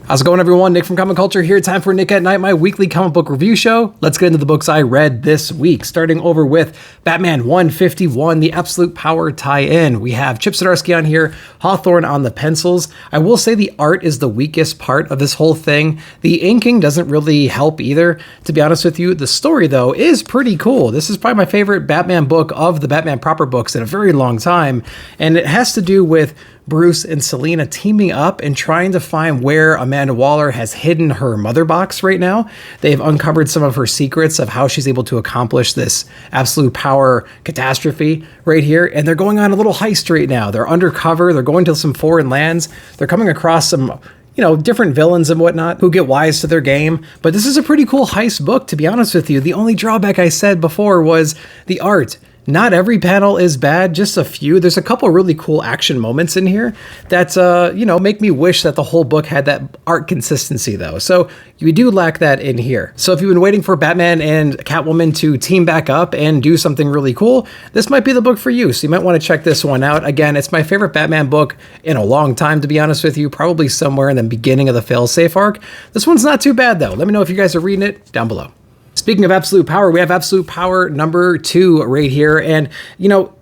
How's it going, everyone? Nick from Comic Culture here. Time for Nick at Night, my weekly comic book review show. Let's get into the books I read this week, starting over with Batman 151, the Absolute Power tie-in. We have Chip Zdarsky on here, Hawthorne on the pencils. I will say the art is the weakest part of this whole thing. The inking doesn't really help either, to be honest with you. The story, though, is pretty cool. This is probably my favorite Batman book of the Batman proper books in a very long time, and it has to do with Bruce and Selina teaming up and trying to find where Amanda Waller has hidden her mother box right now. They've uncovered some of her secrets of how she's able to accomplish this absolute power catastrophe right here. And they're going on a little heist right now. They're undercover. They're going to some foreign lands. They're coming across some, different villains and whatnot who get wise to their game. But this is a pretty cool heist book, to be honest with you. The only drawback I said before was the art. Not every panel is bad, just a few. There's a couple really cool action moments in here that, make me wish that the whole book had that art consistency, though. So you do lack that in here. So if you've been waiting for Batman and Catwoman to team back up and do something really cool, this might be the book for you. So you might want to check this one out. Again, it's my favorite Batman book in a long time, to be honest with you, probably somewhere in the beginning of the fail-safe arc. This one's not too bad, though. Let me know if you guys are reading it down below. Speaking of Absolute Power, we have Absolute Power number 2 right here. And,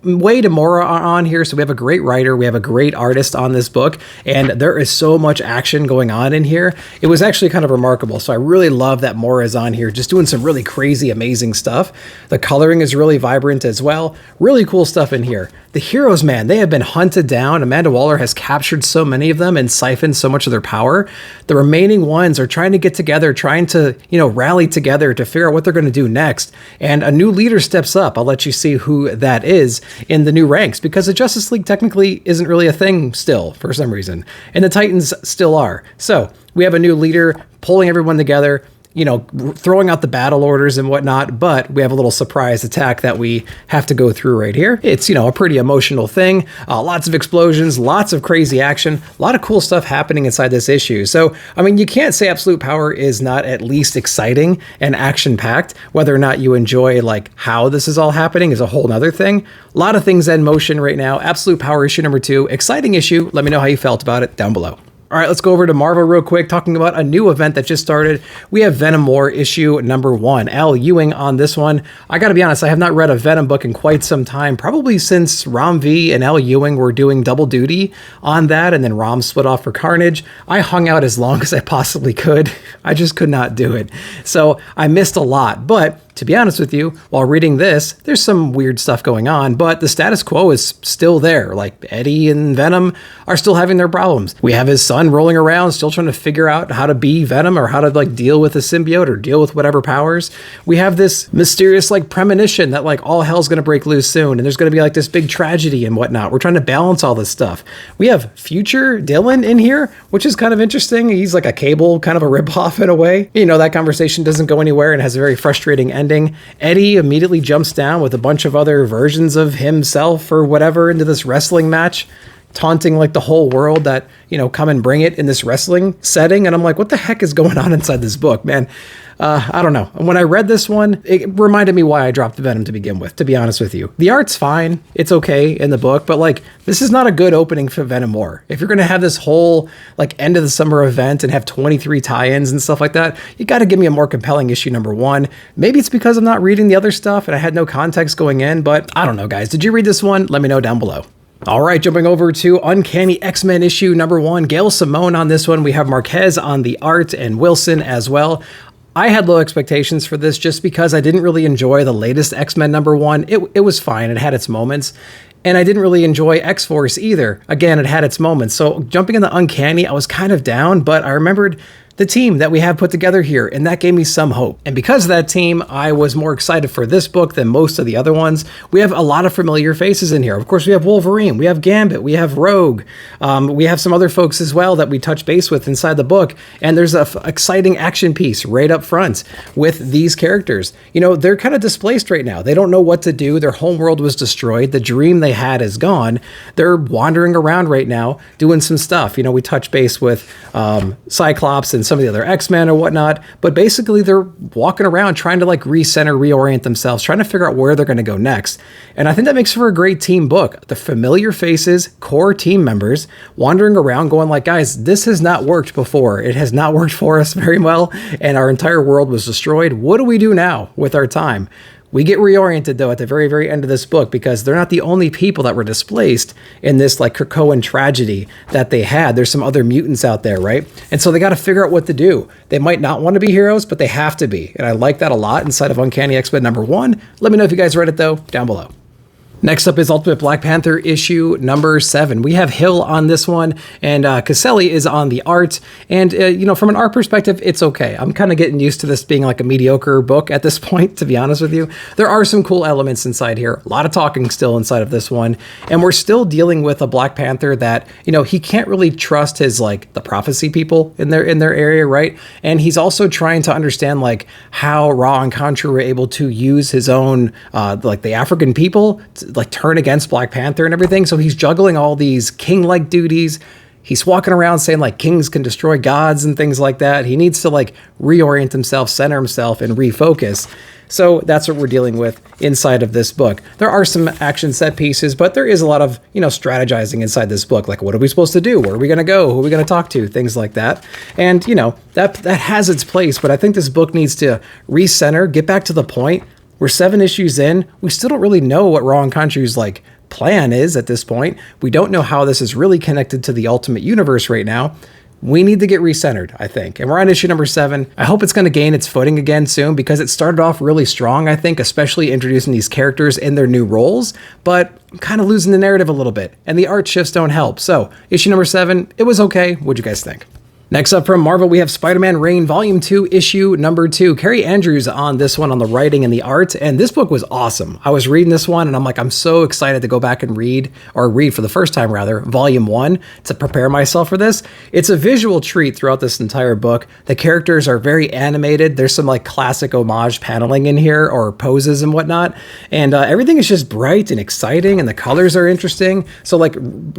Wade and Mora are on here. So we have a great writer. We have a great artist on this book. And there is so much action going on in here. It was actually kind of remarkable. So I really love that Mora is on here, just doing some really crazy, amazing stuff. The coloring is really vibrant as well. Really cool stuff in here. The heroes, man, they have been hunted down. Amanda Waller has captured so many of them and siphoned so much of their power. The remaining ones are trying to get together, trying to, rally together to figure out what they're going to do next. And a new leader steps up. I'll let you see who that is in the new ranks, because the Justice League technically isn't really a thing still for some reason. And the Titans still are. So we have a new leader pulling everyone together, throwing out the battle orders and whatnot, but we have a little surprise attack that we have to go through right here. It's, a pretty emotional thing. Lots of explosions, lots of crazy action, a lot of cool stuff happening inside this issue. So, you can't say Absolute Power is not at least exciting and action-packed. Whether or not you enjoy, how this is all happening is a whole nother thing. A lot of things in motion right now. Absolute Power issue number 2, exciting issue. Let me know how you felt about it down below. All right, let's go over to Marvel real quick, talking about a new event that just started. We have Venom War issue number 1. Al Ewing on this one. I got to be honest, I have not read a Venom book in quite some time, probably since Rom V and Al Ewing were doing double duty on that, and then Rom split off for Carnage. I hung out as long as I possibly could. I just could not do it. So I missed a lot, but to be honest with you, while reading this, there's some weird stuff going on, but the status quo is still there. Eddie and Venom are still having their problems. We have his son rolling around, still trying to figure out how to be Venom or how to deal with a symbiote or deal with whatever powers. We have this mysterious premonition that all hell's going to break loose soon, and there's going to be this big tragedy and whatnot. We're trying to balance all this stuff. We have future Dylan in here, which is kind of interesting. He's like a Cable, kind of a ripoff in a way. That conversation doesn't go anywhere and has a very frustrating ending. Eddie immediately jumps down with a bunch of other versions of himself or whatever into this wrestling match, taunting the whole world that, come and bring it in this wrestling setting. And I'm like, what the heck is going on inside this book, man? I don't know. When I read this one, it reminded me why I dropped Venom to begin with, to be honest with you. The art's fine. It's okay in the book, but this is not a good opening for Venom War. If you're going to have this whole end of the summer event and have 23 tie-ins and stuff like that, you got to give me a more compelling issue number 1. Maybe it's because I'm not reading the other stuff and I had no context going in, but I don't know, guys. Did you read this one? Let me know down below. All right, jumping over to Uncanny X-Men issue number 1. Gail Simone on this one. We have Marquez on the art and Wilson as well. I had low expectations for this just because I didn't really enjoy the latest X-Men number 1. It was fine. It had its moments. And I didn't really enjoy X-Force either. Again, it had its moments. So jumping into Uncanny, I was kind of down, but I remembered the team that we have put together here, and that gave me some hope. And because of that team, I was more excited for this book than most of the other ones. We have a lot of familiar faces in here. Of course, we have Wolverine, we have Gambit, we have Rogue, we have some other folks as well that we touch base with inside the book, and there's an exciting action piece right up front with these characters. They're kind of displaced right now. They don't know what to do. Their home world was destroyed. The dream they had is gone. They're wandering around right now doing some stuff. We touch base with Cyclops and some of the other X-Men or whatnot, but basically they're walking around trying to like recenter, reorient themselves, trying to figure out where they're going to go next. And I think that makes for a great team book. The familiar faces, core team members wandering around going like, guys, this has not worked before. It has not worked for us very well, and our entire world was destroyed. What do we do now with our time? We get reoriented, though, at the very, very end of this book, because they're not the only people that were displaced in this like Krakoan tragedy that they had. There's some other mutants out there, right? And so they got to figure out what to do. They might not want to be heroes, but they have to be. And I like that a lot inside of Uncanny X-Men #1. Let me know if you guys read it, though, down below. Next up is Ultimate Black Panther issue #7. We have Hill on this one, and Caselli is on the art. And, from an art perspective, it's okay. I'm kind of getting used to this being like a mediocre book at this point, to be honest with you. There are some cool elements inside here. A lot of talking still inside of this one. And we're still dealing with a Black Panther that, he can't really trust his, like, the prophecy people in their area, right? And he's also trying to understand, like, how Ra and Contra were able to use his own, the African people like turn against Black Panther and everything. So he's juggling all these king-like duties. He's walking around saying like kings can destroy gods and things like that. He needs to like reorient himself, center himself, and refocus. So that's what we're dealing with inside of this book. There are some action set pieces, but there is a lot of, strategizing inside this book. Like, what are we supposed to do? Where are we going to go? Who are we going to talk to? Things like that. And, that has its place, but I think this book needs to recenter, get back to the point. We're 7 issues in. We still don't really know what Ra and Contra's like plan is at this point. We don't know how this is really connected to the Ultimate Universe right now. We need to get recentered, I think. And we're on issue #7. I hope it's going to gain its footing again soon, because it started off really strong, I think, especially introducing these characters in their new roles. But I'm kind of losing the narrative a little bit, and the art shifts don't help. So issue #7, it was okay. What'd you guys think? Next up from Marvel, we have Spider-Man Reign Volume 2, issue #2. Carrie Andrews on this one on the writing and the art, and this book was awesome. I was reading this one, and I'm like, I'm so excited to go back and read for the first time, rather, Volume 1 to prepare myself for this. It's a visual treat throughout this entire book. The characters are very animated. There's some like classic homage paneling in here, or poses and whatnot, and everything is just bright and exciting, and the colors are interesting. So like,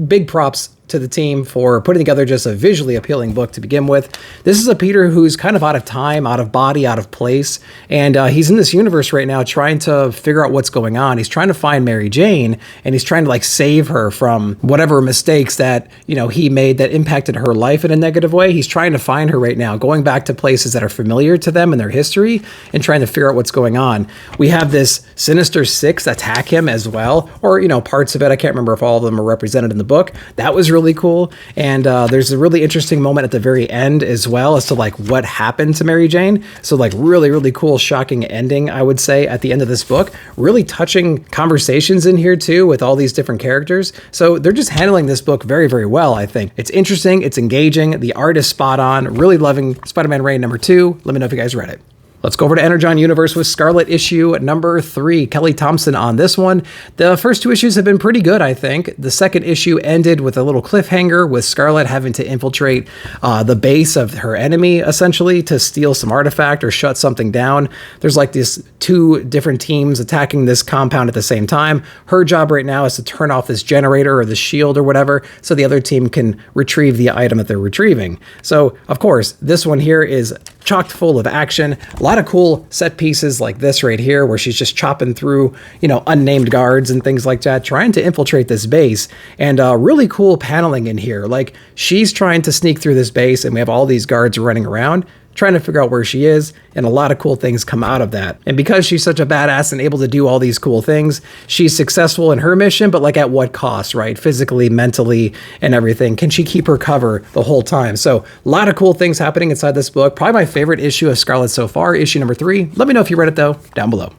big props to the team for putting together just a visually appealing book to begin with. This is a Peter who's kind of out of time, out of body, out of place, and he's in this universe right now trying to figure out what's going on. He's trying to find Mary Jane, and he's trying to like save her from whatever mistakes that he made that impacted her life in a negative way. He's trying to find her right now, going back to places that are familiar to them and their history, and trying to figure out what's going on. We have this Sinister Six attack him as well, or parts of it. I can't remember if all of them are represented in the book. That was really cool. And there's a really interesting moment at the very end as well as to like what happened to Mary Jane. So like really, really cool, shocking ending, I would say, at the end of this book. Really touching conversations in here too with all these different characters. So they're just handling this book very, very well, I think. It's interesting, it's engaging, the art is spot on. Really loving Spider-Man Reign #2. Let me know if you guys read it. Let's go over to Energon Universe with Scarlet issue #3. Kelly Thompson on this one. The first 2 issues have been pretty good, I think. The second issue ended with a little cliffhanger with Scarlet having to infiltrate the base of her enemy, essentially, to steal some artifact or shut something down. There's like these 2 different teams attacking this compound at the same time. Her job right now is to turn off this generator or the shield or whatever, so the other team can retrieve the item that they're retrieving. So, of course, this one here is chocked full of action. A lot of cool set pieces like this right here, where she's just chopping through, unnamed guards and things like that, trying to infiltrate this base. And really cool paneling in here. Like, she's trying to sneak through this base, and we have all these guards running around, trying to figure out where she is, and a lot of cool things come out of that. And because she's such a badass and able to do all these cool things, she's successful in her mission, but like at what cost, right? Physically, mentally, and everything. Can she keep her cover the whole time? So a lot of cool things happening inside this book. Probably my favorite issue of Scarlet so far, issue #3. Let me know if you read it though, down below.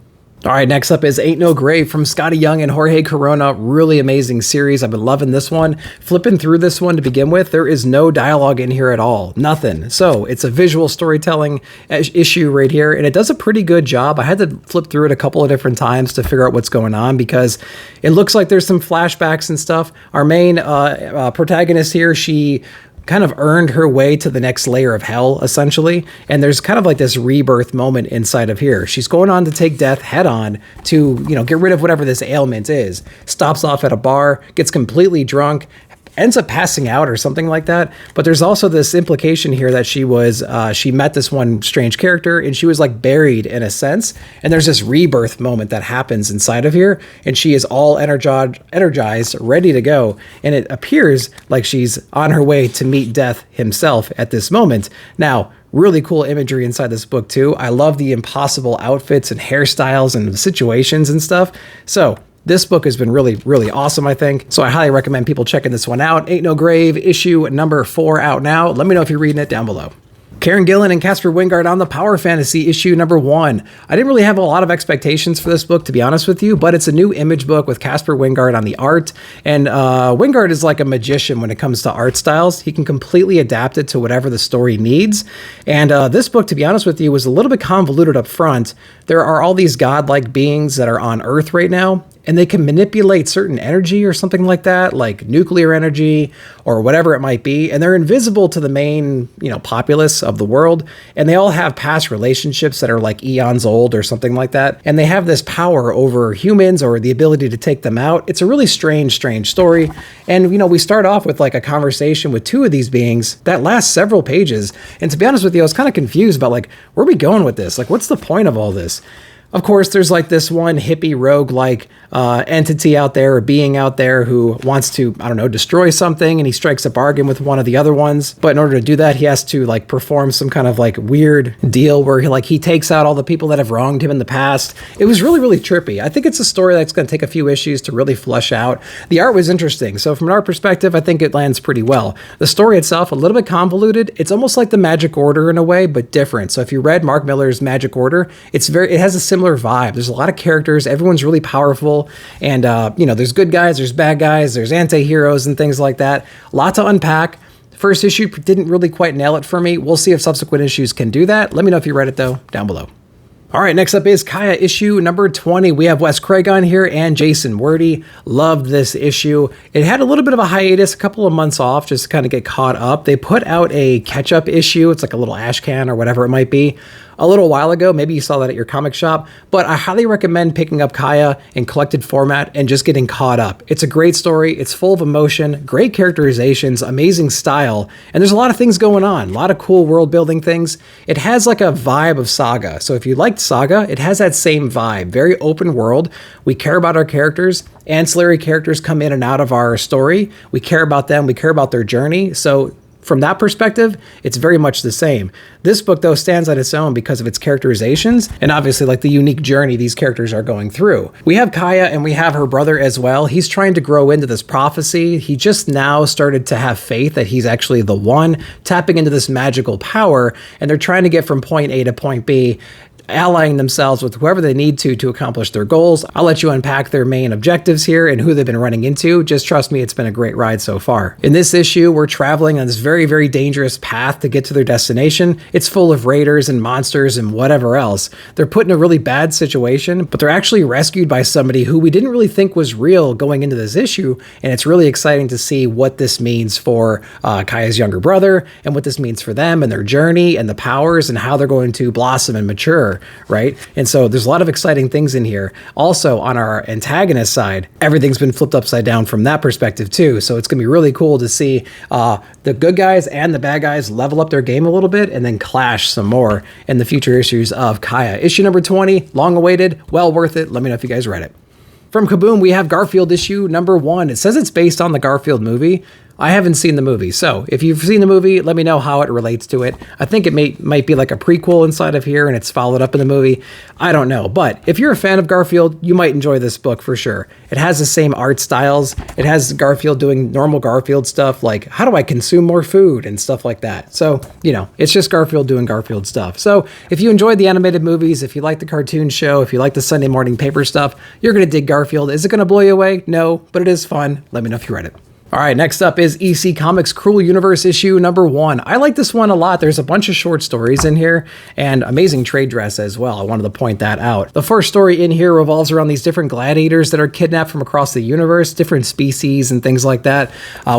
All right, next up is Ain't No Grave from Scotty Young and Jorge Corona. Really amazing series. I've been loving this one. Flipping through this one to begin with, there is no dialogue in here at all. Nothing. So it's a visual storytelling issue right here, and it does a pretty good job. I had to flip through it a couple of different times to figure out what's going on, because it looks like there's some flashbacks and stuff. Our main protagonist here, she kind of earned her way to the next layer of hell, essentially. And there's kind of like this rebirth moment inside of here. She's going on to take death head on to, get rid of whatever this ailment is. Stops off at a bar, gets completely drunk, ends up passing out or something like that. But there's also this implication here that she met this one strange character and she was like buried in a sense. And there's this rebirth moment that happens inside of here. And she is all energized, ready to go. And it appears like she's on her way to meet death himself at this moment. Now, really cool imagery inside this book too. I love the impossible outfits and hairstyles and the situations and stuff. So this book has been really, really awesome, I think. So I highly recommend people checking this one out. Ain't No Grave, issue number 4 out now. Let me know if you're reading it down below. Karen Gillan and Casper Wingard on the Power Fantasy, issue number 1. I didn't really have a lot of expectations for this book, to be honest with you, but it's a new Image book with Casper Wingard on the art. And Wingard is like a magician when it comes to art styles. He can completely adapt it to whatever the story needs. And this book, to be honest with you, was a little bit convoluted up front. There are all these godlike beings that are on Earth right now, and they can manipulate certain energy or something like that, like nuclear energy or whatever it might be. And they're invisible to the main, populace of the world. And they all have past relationships that are like eons old or something like that. And they have this power over humans or the ability to take them out. It's a really strange story. And, we start off with like a conversation with 2 of these beings that lasts several pages. And to be honest with you, I was kind of confused about like, where are we going with this? Like, what's the point of all this? Of course, there's like this one hippie rogue-like entity out there or being out there who wants to, destroy something, and he strikes a bargain with one of the other ones. But in order to do that, he has to like perform some kind of like weird deal where he takes out all the people that have wronged him in the past. It was really, really trippy. I think it's a story that's going to take a few issues to really flesh out. The art was interesting. So from an art perspective, I think it lands pretty well. The story itself, a little bit convoluted. It's almost like the Magic Order in a way, but different. So if you read Mark Millar's Magic Order, it has a similar vibe. There's a lot of characters. Everyone's really powerful. And, there's good guys, there's bad guys, there's anti-heroes and things like that. A lot to unpack. First issue didn't really quite nail it for me. We'll see if subsequent issues can do that. Let me know if you read it, though, down below. All right, next up is Kaya issue number 20. We have Wes Craig on here and Jason Wordie. Loved this issue. It had a little bit of a hiatus, a couple of months off, just to kind of get caught up. They put out a catch-up issue. It's like a little ash can or whatever it might be. A little while ago, maybe you saw that at your comic shop, but I highly recommend picking up Kaya in collected format and just getting caught up. It's a great story. It's full of emotion, great characterizations, amazing style, and there's a lot of things going on, a lot of cool world building things. It has like a vibe of Saga. So if you liked Saga, it has that same vibe, very open world. We care about our characters. Ancillary characters come in and out of our story. We care about them. We care about their journey. So from that perspective, it's very much the same. This book, though, stands on its own because of its characterizations and obviously like the unique journey these characters are going through. We have Kaya and we have her brother as well. He's trying to grow into this prophecy. He just now started to have faith that he's actually the one, tapping into this magical power, and they're trying to get from point A to point B, allying themselves with whoever they need to accomplish their goals. I'll let you unpack their main objectives here and who they've been running into. Just trust me, it's been a great ride so far. In this issue, we're traveling on this very, very dangerous path to get to their destination. It's full of raiders and monsters and whatever else. They're put in a really bad situation, but they're actually rescued by somebody who we didn't really think was real going into this issue, and it's really exciting to see what this means for Kaya's younger brother and what this means for them and their journey and the powers and how they're going to blossom and mature. Right? And so there's a lot of exciting things in here. Also, on our antagonist side, everything's been flipped upside down from that perspective too. So it's going to be really cool to see the good guys and the bad guys level up their game a little bit and then clash some more in the future issues of Kaya. Issue number 20, long awaited, well worth it. Let me know if you guys read it. From Kaboom, we have Garfield issue number 1. It says it's based on the Garfield movie. I haven't seen the movie, so if you've seen the movie, let me know how it relates to it. I think it might be like a prequel inside of here and it's followed up in the movie. I don't know, but if you're a fan of Garfield, you might enjoy this book for sure. It has the same art styles. It has Garfield doing normal Garfield stuff like, how do I consume more food and stuff like that. So, it's just Garfield doing Garfield stuff. So if you enjoyed the animated movies, if you like the cartoon show, if you like the Sunday morning paper stuff, you're going to dig Garfield. Is it going to blow you away? No, but it is fun. Let me know if you read it. All right, next up is EC Comics Cruel Universe issue number 1. I like this one a lot. There's a bunch of short stories in here and amazing trade dress as well. I wanted to point that out. The first story in here revolves around these different gladiators that are kidnapped from across the universe, different species and things like that.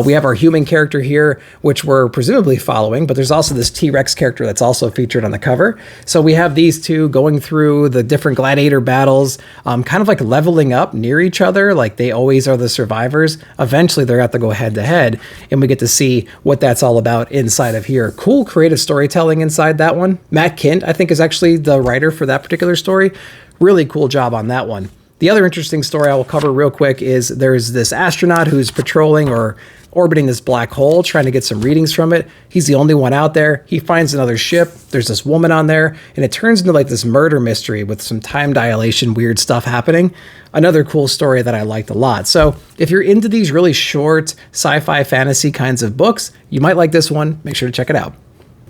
We have our human character here, which we're presumably following, but there's also this T-Rex character that's also featured on the cover. So we have these two going through the different gladiator battles, kind of like leveling up near each other, like they always are the survivors. Eventually they're at the go head to head, and we get to see what that's all about inside of here. Cool creative storytelling inside that one. Matt Kint, I think, is actually the writer for that particular story. Really cool job on that one. The other interesting story I will cover real quick is there's this astronaut who's patrolling or orbiting this black hole, trying to get some readings from it. He's the only one out there. He finds another ship. There's this woman on there, and it turns into like this murder mystery with some time dilation, weird stuff happening. Another cool story that I liked a lot. So if you're into these really short sci-fi fantasy kinds of books, you might like this one. Make sure to check it out.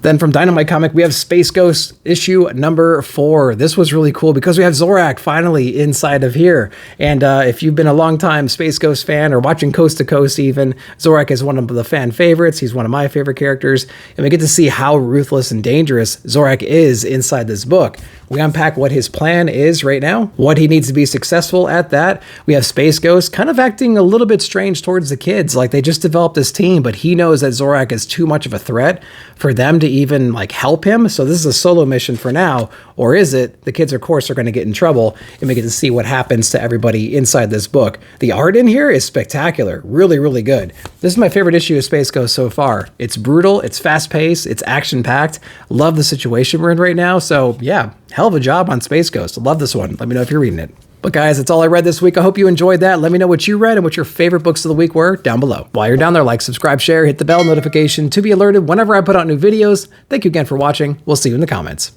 Then from Dynamite Comic, we have Space Ghost issue number 4. This was really cool because we have Zorak finally inside of here. And if you've been a long time Space Ghost fan or watching Coast to Coast even, Zorak is one of the fan favorites. He's one of my favorite characters. And we get to see how ruthless and dangerous Zorak is inside this book. We unpack what his plan is right now, what he needs to be successful at that. We have Space Ghost kind of acting a little bit strange towards the kids. Like they just developed this team, but he knows that Zorak is too much of a threat for them to even like help him. So this is a solo mission for now, or is it? The kids, of course, are going to get in trouble, and we get to see what happens to everybody inside this book. The art in here is spectacular. Really, really good. This is my favorite issue of Space Ghost so far. It's brutal, it's fast-paced, it's action-packed. Love the situation we're in right now. So yeah, hell of a job on Space Ghost. Love this one. Let me know if you're reading it. But guys, that's all I read this week. I hope you enjoyed that. Let me know what you read and what your favorite books of the week were down below. While you're down there, like, subscribe, share, hit the bell notification to be alerted whenever I put out new videos. Thank you again for watching. We'll see you in the comments.